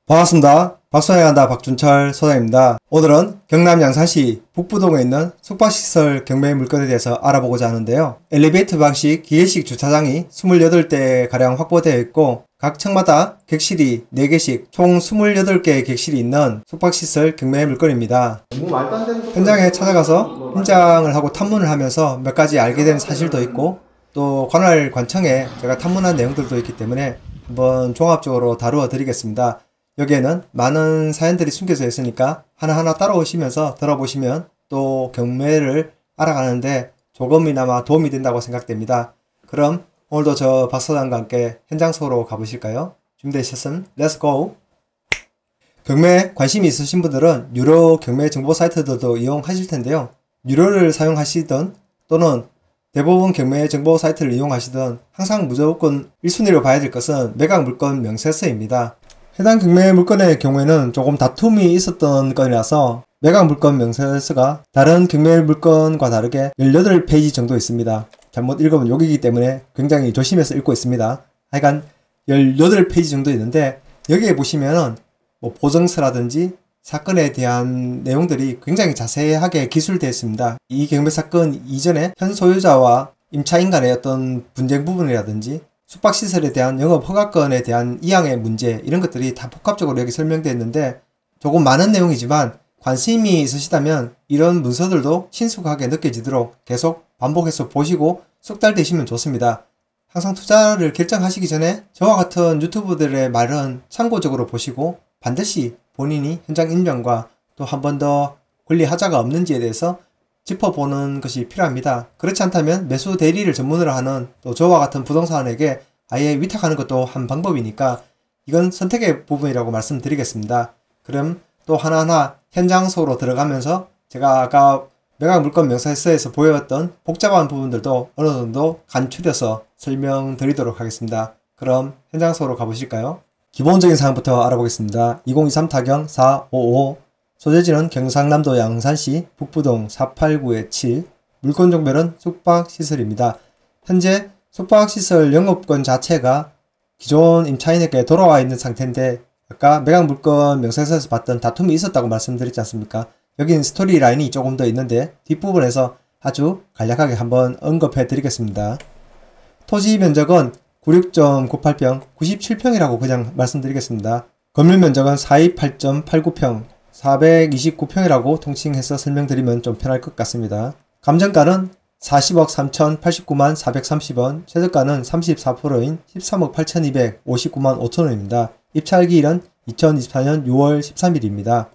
반갑습니다. 박소에 간다 박준철 소장입니다. 오늘은 경남 양산시 북부동에 있는 숙박시설 경매 물건에 대해서 알아보고자 하는데요. 엘리베이터 방식 기계식 주차장이 28대가량 확보되어 있고 각 층마다 객실이 4개씩 총 28개의 객실이 있는 숙박시설 경매 물건입니다. 현장에 찾아가서 현장을 하고 탐문을 하면서 몇 가지 알게 된 사실도 있고 또 관할 관청에 제가 탐문한 내용들도 있기 때문에 한번 종합적으로 다루어 드리겠습니다. 여기에는 많은 사연들이 숨겨져 있으니까 하나하나 따라오시면서 들어보시면 또 경매를 알아가는데 조금이나마 도움이 된다고 생각됩니다. 그럼 오늘도 저 박사장과 함께 현장 속으로 가보실까요? 준비되셨음? 렛츠고! 경매에 관심이 있으신 분들은 유료 경매 정보 사이트들도 이용하실 텐데요. 유료를 사용하시든 또는 대부분 경매 정보 사이트를 이용하시든 항상 무조건 1순위로 봐야 될 것은 매각 물건 명세서입니다. 해당 경매 물건의 경우에는 조금 다툼이 있었던 건이라서 매각 물건 명세서가 다른 경매 물건과 다르게 18페이지 정도 있습니다. 잘못 읽으면 욕이기 때문에 굉장히 조심해서 읽고 있습니다. 하여간 18페이지 정도 있는데 여기에 보시면은 뭐 보증서라든지 사건에 대한 내용들이 굉장히 자세하게 기술되어 있습니다. 이 경매 사건 이전에 현 소유자와 임차인 간의 어떤 분쟁 부분이라든지 숙박시설에 대한 영업 허가권에 대한 이양의 문제 이런 것들이 다 복합적으로 여기 설명되어 있는데 조금 많은 내용이지만 관심이 있으시다면 이런 문서들도 친숙하게 느껴지도록 계속 반복해서 보시고 숙달되시면 좋습니다. 항상 투자를 결정하시기 전에 저와 같은 유튜브들의 말은 참고적으로 보시고 반드시 본인이 현장 인정과 또 한 번 더 권리 하자가 없는지에 대해서 짚어보는 것이 필요합니다. 그렇지 않다면 매수 대리를 전문으로 하는 또 저와 같은 부동산에게 아예 위탁하는 것도 한 방법이니까 이건 선택의 부분이라고 말씀드리겠습니다. 그럼 또 하나하나 현장 속으로 들어가면서 제가 아까 매각 물건 명세서에서 보여왔던 복잡한 부분들도 어느 정도 간추려서 설명드리도록 하겠습니다. 그럼 현장 속으로 가보실까요? 기본적인 사항부터 알아보겠습니다. 2023 타경 455 소재지는 경상남도 양산시 북부동 489-7 물건 종별은 숙박시설입니다. 현재 숙박시설 영업권 자체가 기존 임차인에게 돌아와 있는 상태인데 아까 매각 물건 명세서에서 봤던 다툼이 있었다고 말씀드렸지 않습니까? 여긴 스토리 라인이 조금 더 있는데 뒷부분에서 아주 간략하게 한번 언급해 드리겠습니다. 토지 면적은 96.98평 97평이라고 그냥 말씀드리겠습니다. 건물 면적은 428.89평 429평이라고 통칭해서 설명드리면 좀 편할 것 같습니다. 감정가는 40억 3,089만 430원, 최저가는 34%인 13억 8,259만 5천원입니다. 입찰기일은 2024년 6월 13일입니다.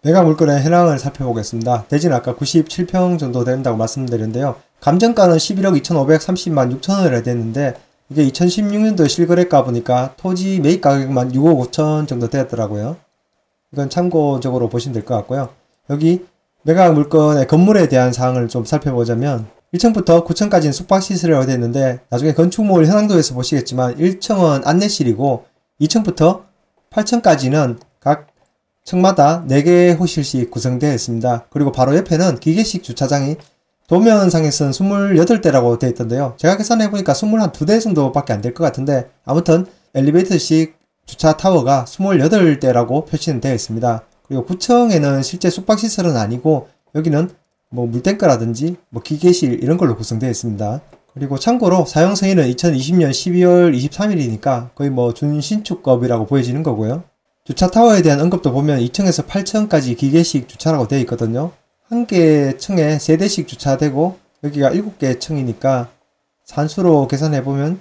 매각 물건의 현황을 살펴보겠습니다. 대지는 아까 97평 정도 된다고 말씀드렸는데요. 감정가는 11억 2,530만 6천원이라 됐는데 이게 2016년도 실거래가 보니까 토지 매입 가격만 6억 5천 정도 되었더라고요. 이건 참고적으로 보시면 될 것 같고요. 여기 매각 물건의 건물에 대한 사항을 좀 살펴보자면 1층부터 9층까지는 숙박시설이라고 되어 있는데 나중에 건축물 현황도에서 보시겠지만 1층은 안내실이고 2층부터 8층까지는 각 층마다 4개의 호실씩 구성되어 있습니다. 그리고 바로 옆에는 기계식 주차장이 도면상에서는 28대라고 되어 있던데요. 제가 계산해보니까 22대 정도밖에 안 될 것 같은데 아무튼 엘리베이터식 주차 타워가 28대라고 표시는 되어 있습니다. 그리고 9층에는 실제 숙박시설은 아니고 여기는 뭐 물탱크라든지 뭐 기계실 이런 걸로 구성되어 있습니다. 그리고 참고로 사용 승인은 2020년 12월 23일이니까 거의 뭐 준신축급이라고 보여지는 거고요. 주차 타워에 대한 언급도 보면 2층에서 8층까지 기계식 주차라고 되어 있거든요. 한 개 층에 3대씩 주차되고 여기가 7개 층이니까 산수로 계산해보면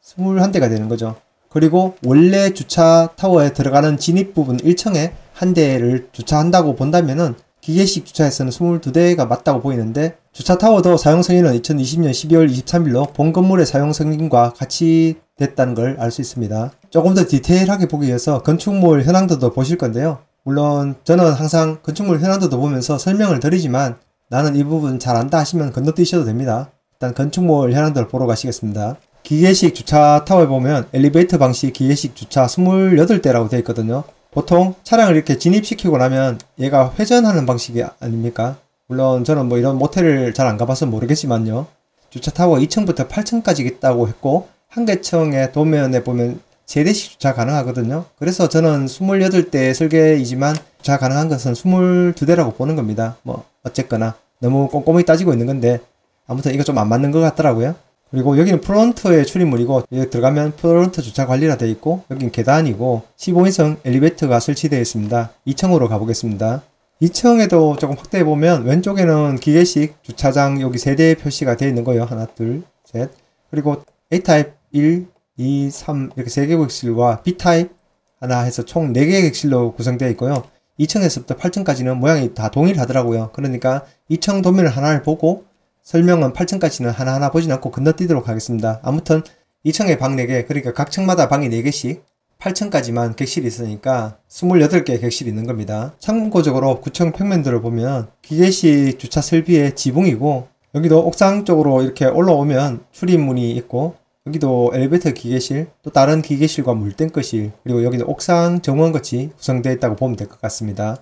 21대가 되는 거죠. 그리고 원래 주차 타워에 들어가는 진입 부분 1층에 한 대를 주차한다고 본다면은 기계식 주차에서는 22대가 맞다고 보이는데 주차 타워도 사용 승인은 2020년 12월 23일로 본 건물의 사용 승인과 같이 됐다는 걸 알 수 있습니다. 조금 더 디테일하게 보기 위해서 건축물 현황도도 보실 건데요. 물론 저는 항상 건축물 현황도도 보면서 설명을 드리지만 나는 이 부분 잘 안다 하시면 건너뛰셔도 됩니다. 일단 건축물 현황도를 보러 가시겠습니다. 기계식 주차 타워에 보면 엘리베이터 방식 기계식 주차 28대라고 되어 있거든요. 보통 차량을 이렇게 진입시키고 나면 얘가 회전하는 방식이 아닙니까? 물론 저는 뭐 이런 모텔을 잘 안 가봐서 모르겠지만요. 주차 타워 2층부터 8층까지 있다고 했고 한 개 층의 도면에 보면 3대씩 주차 가능하거든요. 그래서 저는 28대 설계이지만 주차 가능한 것은 22대라고 보는 겁니다. 뭐 어쨌거나 너무 꼼꼼히 따지고 있는 건데 아무튼 이거 좀 안 맞는 것 같더라고요. 그리고 여기는 프론트의 출입문이고 여기 들어가면 프론트 주차 관리라 되어 있고 여기는 계단이고 15인승 엘리베이터가 설치되어 있습니다. 2층으로 가보겠습니다. 2층에도 조금 확대해 보면 왼쪽에는 기계식 주차장 여기 3대 표시가 되어 있는 거예요. 하나 둘 셋. 그리고 A타입 1 2 3 이렇게 3개 객실과 B타입 하나 해서 총 4개의 객실로 구성되어 있고요. 2층에서부터 8층까지는 모양이 다 동일하더라고요. 그러니까 2층 도면을 하나를 보고 설명은 8층까지는 하나하나 보진 않고 건너뛰도록 하겠습니다. 아무튼 2층에 방 4개, 그러니까 각 층마다 방이 4개씩 8층까지만 객실이 있으니까 28개의 객실이 있는 겁니다. 참고적으로 9층 평면들을 보면 기계식 주차 설비의 지붕이고 여기도 옥상 쪽으로 이렇게 올라오면 출입문이 있고 여기도 엘리베이터 기계실, 또 다른 기계실과 물탱크실, 그리고 여기는 옥상 정원같이 구성되어 있다고 보면 될 것 같습니다.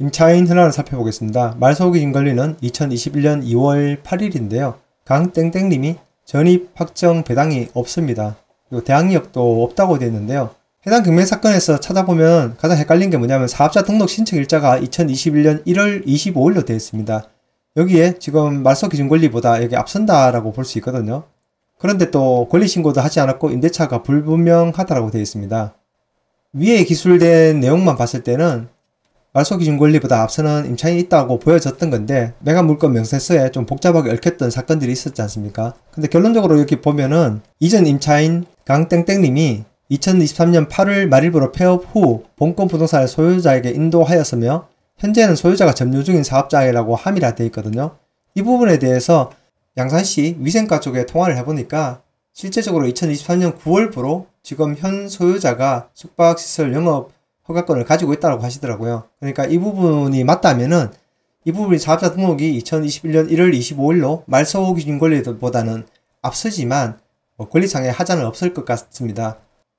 임차인 현황을 살펴보겠습니다. 말소기준 권리는 2021년 2월 8일인데요. 강땡땡님이 전입 확정 배당이 없습니다. 그리고 대항력도 없다고 되어 있는데요. 해당 경매 사건에서 찾아보면 가장 헷갈린 게 뭐냐면 사업자 등록 신청 일자가 2021년 1월 25일로 되어 있습니다. 여기에 지금 말소기준 권리보다 여기 앞선다라고 볼 수 있거든요. 그런데 또 권리신고도 하지 않았고 임대차가 불분명하다라고 되어 있습니다. 위에 기술된 내용만 봤을 때는 말소기준 권리보다 앞서는 임차인이 있다고 보여졌던 건데 매각물건 명세서에 좀 복잡하게 얽혔던 사건들이 있었지 않습니까? 근데 결론적으로 여기 보면은 이전 임차인 강땡땡님이 2023년 8월 말일부로 폐업 후 본권 부동산을 소유자에게 인도하였으며 현재는 소유자가 점유 중인 사업자라고 함이라 되어 있거든요. 이 부분에 대해서 양산시 위생과 쪽에 통화를 해보니까 실제적으로 2023년 9월부로 지금 현 소유자가 숙박시설 영업 허가권을 가지고 있다고 하시더라고요. 그러니까 이 부분이 맞다면은 이 부분이 사업자 등록이 2021년 1월 25일로 말소기준 권리보다는 앞서지만 권리상의 하자는 없을 것 같습니다.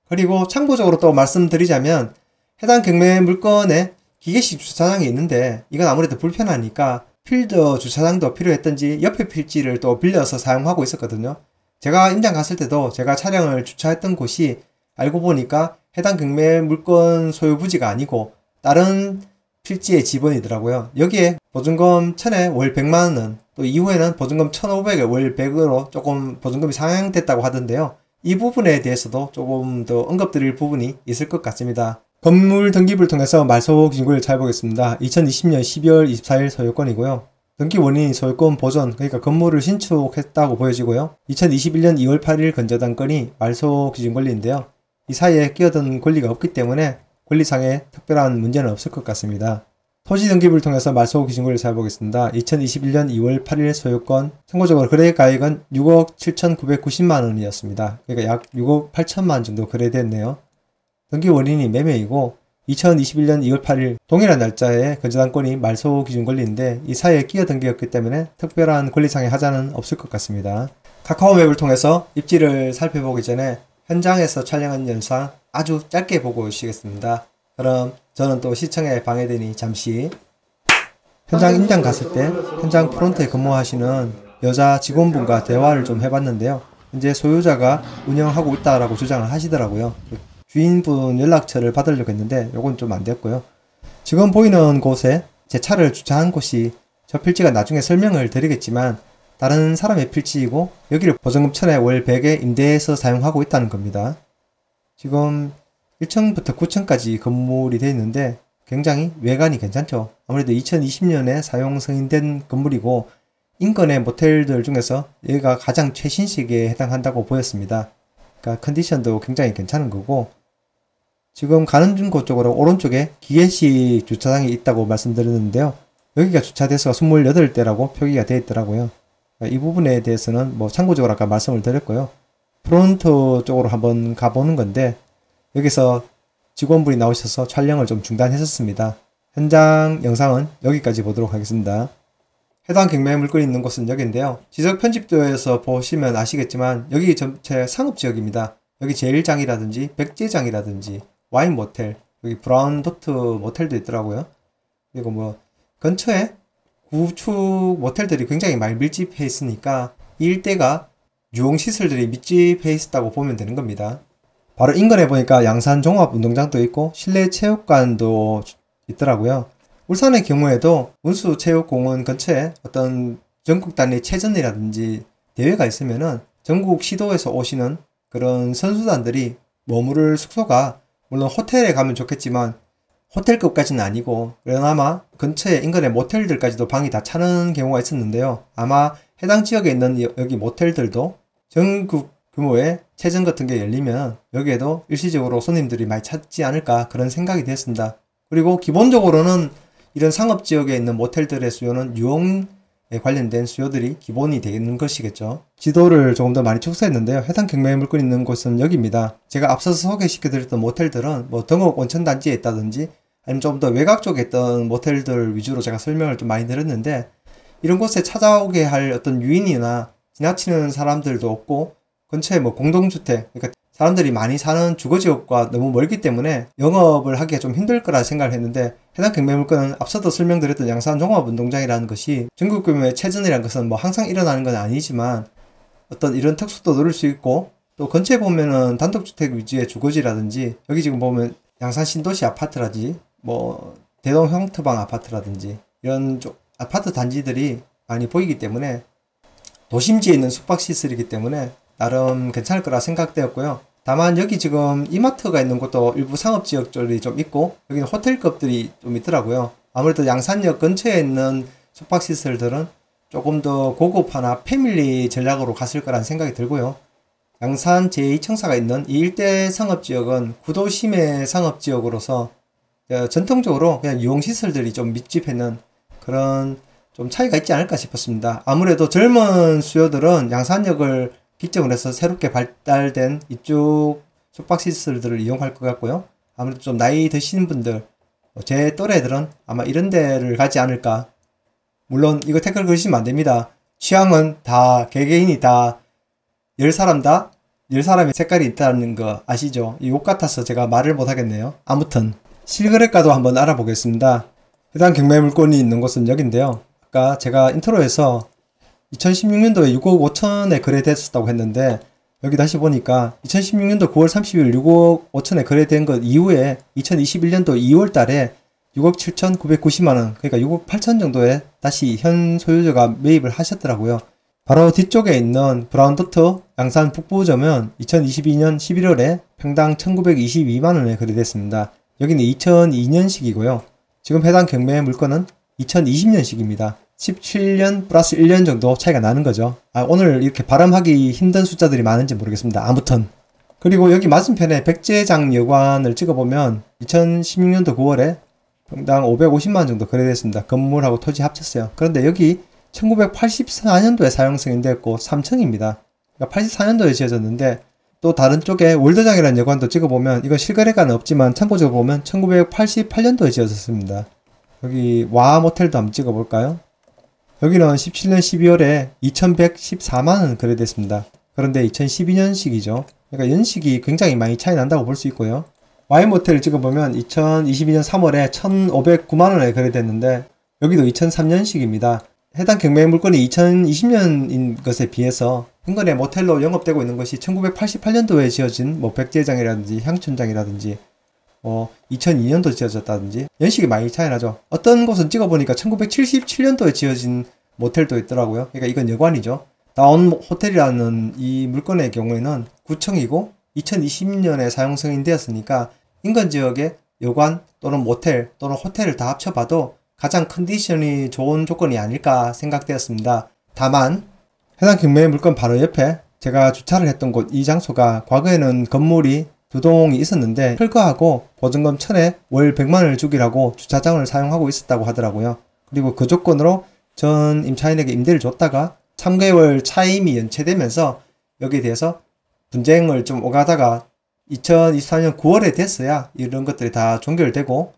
그리고 참고적으로 또 말씀드리자면 해당 경매 물건에 기계식 주차장이 있는데 이건 아무래도 불편하니까 필드 주차장도 필요했던지 옆에 필지를 또 빌려서 사용하고 있었거든요. 제가 임장 갔을 때도 제가 차량을 주차했던 곳이 알고 보니까 해당 경매 물건 소유 부지가 아니고 다른 필지의 지번이더라고요. 여기에 보증금 1000에 월 100만원, 또 이후에는 보증금 1500에 월 100으로 조금 보증금이 상향됐다고 하던데요. 이 부분에 대해서도 조금 더 언급드릴 부분이 있을 것 같습니다. 건물 등기부를 통해서 말소 기준권을 찾아보겠습니다. 2020년 12월 24일 소유권이고요. 등기 원인이 소유권 보존, 그러니까 건물을 신축했다고 보여지고요. 2021년 2월 8일 건조된 건이 말소 기준 권리인데요. 이 사이에 끼어든 권리가 없기 때문에 권리상에 특별한 문제는 없을 것 같습니다. 토지 등기부를 통해서 말소 기준권을 찾아보겠습니다. 2021년 2월 8일 소유권, 참고적으로 거래가액은 6억 7,990만원이었습니다. 그러니까 약 6억 8천만 정도 거래됐네요. 등기 원인이 매매이고 2021년 2월 8일 동일한 날짜에 건조한 건이 말소 기준 권리인데 이 사이에 끼어든 게 없기 때문에 특별한 권리상의 하자는 없을 것 같습니다. 카카오맵을 통해서 입지를 살펴보기 전에 현장에서 촬영한 영상 아주 짧게 보고 오시겠습니다. 그럼 저는 또 시청에 방해되니 잠시 현장 임장 갔을 때 현장 프론트에 근무하시는 여자 직원분과 대화를 좀 해봤는데요. 이제 소유자가 운영하고 있다라고 주장을 하시더라고요. 주인분 연락처를 받으려고 했는데 요건 좀 안 됐고요. 지금 보이는 곳에 제 차를 주차한 곳이 저 필지가 나중에 설명을 드리겠지만 다른 사람의 필지이고 여기를 보증금 1000에 월 100에 임대해서 사용하고 있다는 겁니다. 지금 1층부터 9층까지 건물이 되어 있는데 굉장히 외관이 괜찮죠. 아무래도 2020년에 사용 승인된 건물이고 인근의 모텔들 중에서 여기가 가장 최신식에 해당한다고 보였습니다. 그러니까 컨디션도 굉장히 괜찮은 거고 지금 가는 곳 쪽으로 오른쪽에 기계식 주차장이 있다고 말씀드렸는데요. 여기가 주차 대수가 28대라고 표기가 되어 있더라고요. 이 부분에 대해서는 뭐 참고적으로 아까 말씀을 드렸고요. 프론트 쪽으로 한번 가보는 건데 여기서 직원분이 나오셔서 촬영을 좀 중단했었습니다. 현장 영상은 여기까지 보도록 하겠습니다. 해당 경매 물건이 있는 곳은 여기인데요. 지적 편집도에서 보시면 아시겠지만 여기 전체 상업지역입니다. 여기 제1장이라든지 백제장이라든지 와인 모텔, 여기 브라운 도트 모텔도 있더라고요. 그리고 뭐 근처에 구축 모텔들이 굉장히 많이 밀집해 있으니까 이 일대가 유흥시설들이 밀집해 있었다고 보면 되는 겁니다. 바로 인근에 보니까 양산 종합운동장도 있고 실내 체육관도 있더라고요. 울산의 경우에도 운수체육공원 근처에 어떤 전국 단위 체전이라든지 대회가 있으면은 전국 시도에서 오시는 그런 선수단들이 머무를 숙소가 물론 호텔에 가면 좋겠지만 호텔급까지는 아니고 그나마 근처에 인근의 모텔들까지도 방이 다 차는 경우가 있었는데요. 아마 해당 지역에 있는 여기 모텔들도 전국 규모의 체전 같은 게 열리면 여기에도 일시적으로 손님들이 많이 찾지 않을까 그런 생각이 됐습니다. 그리고 기본적으로는 이런 상업지역에 있는 모텔들의 수요는 유흥에 관련된 수요들이 기본이 되는 것이겠죠. 지도를 조금 더 많이 축소했는데요. 해당 경매의 물건이 있는 곳은 여기입니다. 제가 앞서서 소개시켜드렸던 모텔들은 뭐 등옥 온천단지에 있다든지 아니면 좀 더 외곽 쪽에 있던 모텔들 위주로 제가 설명을 좀 많이 드렸는데 이런 곳에 찾아오게 할 어떤 유인이나 지나치는 사람들도 없고 근처에 뭐 공동주택, 그러니까 사람들이 많이 사는 주거지역과 너무 멀기 때문에 영업을 하기가 좀 힘들 거라 생각을 했는데 해당 경매 물건은 앞서도 설명드렸던 양산 종합운동장이라는 것이 전국 규모의 체전이라는 것은 뭐 항상 일어나는 건 아니지만 어떤 이런 특수도 누릴 수 있고 또 근처에 보면은 단독주택 위주의 주거지라든지 여기 지금 보면 양산 신도시 아파트라든지 뭐 대동 형트방 아파트라든지 이런 아파트 단지들이 많이 보이기 때문에 도심지에 있는 숙박시설이기 때문에 나름 괜찮을 거라 생각되었고요. 다만 여기 지금 이마트가 있는 곳도 일부 상업지역들이 좀 있고 여기는 호텔급들이 좀 있더라고요. 아무래도 양산역 근처에 있는 숙박시설들은 조금 더 고급화나 패밀리 전략으로 갔을 거란 생각이 들고요. 양산 제2청사가 있는 이 일대 상업지역은 구도심의 상업지역으로서 전통적으로 그냥 유흥시설들이 좀密집했는 그런 좀 차이가 있지 않을까 싶었습니다. 아무래도 젊은 수요들은 양산역을 기점으로 해서 새롭게 발달된 이쪽 숙박시설들을 이용할 것 같고요. 아무래도 좀 나이 드신 분들, 제 또래들은 아마 이런 데를 가지 않을까. 물론 이거 댓글 그러시면 안 됩니다. 취향은 다 개개인이 다 10사람의 색깔이 있다는 거 아시죠? 이 욕 같아서 제가 말을 못 하겠네요. 아무튼 실거래가도 한번 알아보겠습니다. 해당 경매 물건이 있는 곳은 여긴데요. 아까 제가 인트로에서 2016년도에 6억 5천에 거래됐었다고 했는데 여기 다시 보니까 2016년도 9월 30일 6억 5천에 거래된 것 이후에 2021년도 2월 달에 6억 7,990만원 그러니까 6억 8천 정도에 다시 현 소유자가 매입을 하셨더라고요. 바로 뒤쪽에 있는 브라운도트 양산 북부점은 2022년 11월에 평당 1,922만원에 거래됐습니다. 여기는 2002년식이고요. 지금 해당 경매의 물건은 2020년식입니다. 17년 플러스 1년 정도 차이가 나는 거죠. 오늘 이렇게 발음하기 힘든 숫자들이 많은지 모르겠습니다. 아무튼 그리고 여기 맞은편에 백제장 여관을 찍어보면 2016년도 9월에 평당 550만원 정도 거래됐습니다. 건물하고 토지 합쳤어요. 그런데 여기 1984년도에 사용승인 됐고 3층입니다. 그러니까 84년도에 지어졌는데 또 다른 쪽에 월드장이라는 여관도 찍어보면 이건 실거래가는 없지만 참고적으로 보면 1988년도에 지어졌습니다. 여기 와 모텔도 한번 찍어볼까요? 여기는 17년 12월에 2114만원 거래됐습니다. 그런데 2012년식이죠. 그러니까 연식이 굉장히 많이 차이 난다고 볼 수 있고요. Y모텔을 찍어보면 2022년 3월에 1509만원에 거래됐는데 여기도 2003년식입니다. 해당 경매 물건이 2020년인 것에 비해서 인근의 모텔로 영업되고 있는 것이 1988년도에 지어진 뭐 백제장이라든지 향춘장이라든지 2002년도 지어졌다든지 연식이 많이 차이 나죠. 어떤 곳은 찍어보니까 1977년도에 지어진 모텔도 있더라고요. 그러니까 이건 여관이죠. 다운 호텔이라는 이 물건의 경우에는 9층이고 2020년에 사용 승인되었으니까 인근 지역의 여관 또는 모텔 또는 호텔을 다 합쳐봐도 가장 컨디션이 좋은 조건이 아닐까 생각되었습니다. 다만 해당 경매의 물건 바로 옆에 제가 주차를 했던 곳 이 장소가 과거에는 건물이 두 동이 있었는데 철거하고 보증금 1,000에 월 100만원을 주기라고 주차장을 사용하고 있었다고 하더라고요. 그리고 그 조건으로 전 임차인에게 임대를 줬다가 3개월 차임이 연체되면서 여기에 대해서 분쟁을 좀 오가다가 2024년 9월에 됐어야 이런 것들이 다 종결되고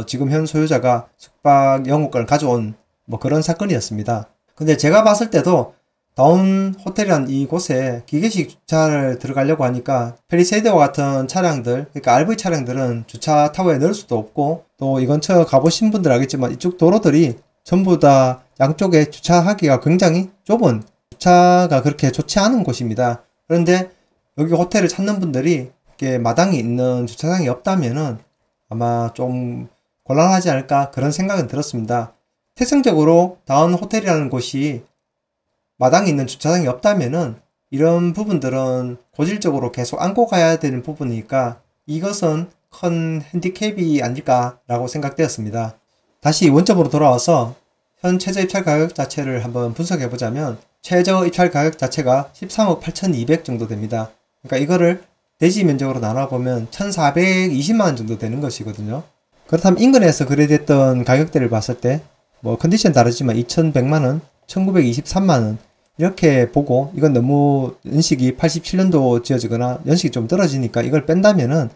지금 현 소유자가 숙박 영업권을 가져온 그런 사건이었습니다. 근데 제가 봤을 때도 다운 호텔이란 이곳에 기계식 주차를 들어가려고 하니까 펠리세이드와 같은 차량들, 그러니까 RV 차량들은 주차 타워에 넣을 수도 없고 또 이 근처 가보신 분들 알겠지만 이쪽 도로들이 전부 다 양쪽에 주차하기가 굉장히 좁은 주차가 그렇게 좋지 않은 곳입니다. 그런데 여기 호텔을 찾는 분들이 쉽게 마당이 있는 주차장이 없다면은 아마 좀 곤란하지 않을까 그런 생각은 들었습니다. 태생적으로 다운 호텔이라는 곳이 마당이 있는 주차장이 없다면은 이런 부분들은 고질적으로 계속 안고 가야 되는 부분이니까 이것은 큰 핸디캡이 아닐까라고 생각되었습니다. 다시 원점으로 돌아와서 현 최저 입찰 가격 자체를 한번 분석해 보자면 최저 입찰 가격 자체가 13억 8,200 정도 됩니다. 그러니까 이거를 대지 면적으로 나눠보면 1,420만원 정도 되는 것이거든요. 그렇다면 인근에서 거래됐던 가격대를 봤을 때 뭐 컨디션 다르지만 2,100만원, 1,923만원 이렇게 보고 이건 너무 연식이 87년도 지어지거나 연식이 좀 떨어지니까 이걸 뺀다면은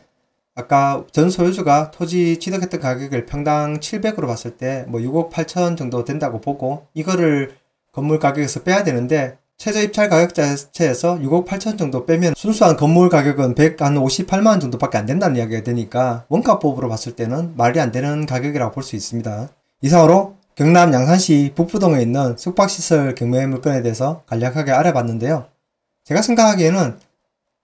아까 전 소유주가 토지 취득했던 가격을 평당 700으로 봤을 때 뭐 6억 8천 정도 된다고 보고 이거를 건물 가격에서 빼야 되는데 최저 입찰 가격 자체에서 6억 8천 정도 빼면 순수한 건물 가격은 158만원 정도밖에 안 된다는 이야기가 되니까 원가법으로 봤을 때는 말이 안 되는 가격이라고 볼 수 있습니다. 이상으로 경남 양산시 북부동에 있는 숙박시설 경매 물건에 대해서 간략하게 알아봤는데요. 제가 생각하기에는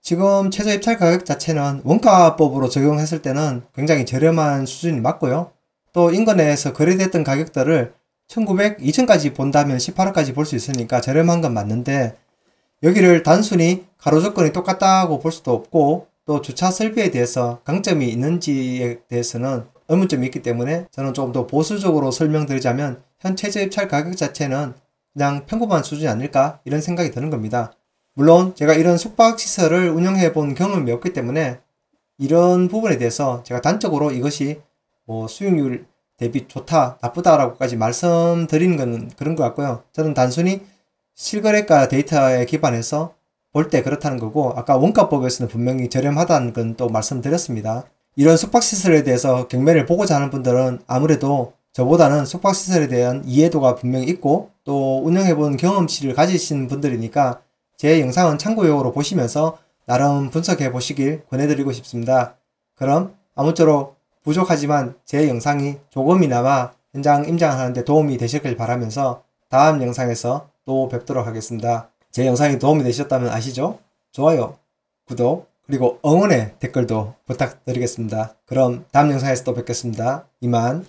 지금 최저 입찰 가격 자체는 원가법으로 적용했을 때는 굉장히 저렴한 수준이 맞고요. 또 인근에서 거래됐던 가격들을 1900, 2000까지 본다면 18억까지 볼 수 있으니까 저렴한 건 맞는데 여기를 단순히 가로 조건이 똑같다고 볼 수도 없고 또 주차 설비에 대해서 강점이 있는지에 대해서는 의문점이 있기 때문에 저는 조금 더 보수적으로 설명드리자면 현 최저 입찰 가격 자체는 그냥 평범한 수준이 아닐까 이런 생각이 드는 겁니다. 물론 제가 이런 숙박시설을 운영해 본 경험이 없기 때문에 이런 부분에 대해서 제가 단적으로 이것이 뭐 수익률 대비 좋다 나쁘다라고까지 말씀드리는 것은 그런 것 같고요. 저는 단순히 실거래가 데이터에 기반해서 볼 때 그렇다는 거고 아까 원가법에서는 분명히 저렴하다는 건 또 말씀드렸습니다. 이런 숙박시설에 대해서 경매를 보고자 하는 분들은 아무래도 저보다는 숙박시설에 대한 이해도가 분명히 있고 또 운영해본 경험치를 가지신 분들이니까 제 영상은 참고용으로 보시면서 나름 분석해 보시길 권해드리고 싶습니다. 그럼 아무쪼록 부족하지만 제 영상이 조금이나마 현장 임장하는데 도움이 되셨길 바라면서 다음 영상에서 또 뵙도록 하겠습니다. 제 영상이 도움이 되셨다면 아시죠? 좋아요, 구독, 그리고 응원의 댓글도 부탁드리겠습니다. 그럼 다음 영상에서 또 뵙겠습니다. 이만.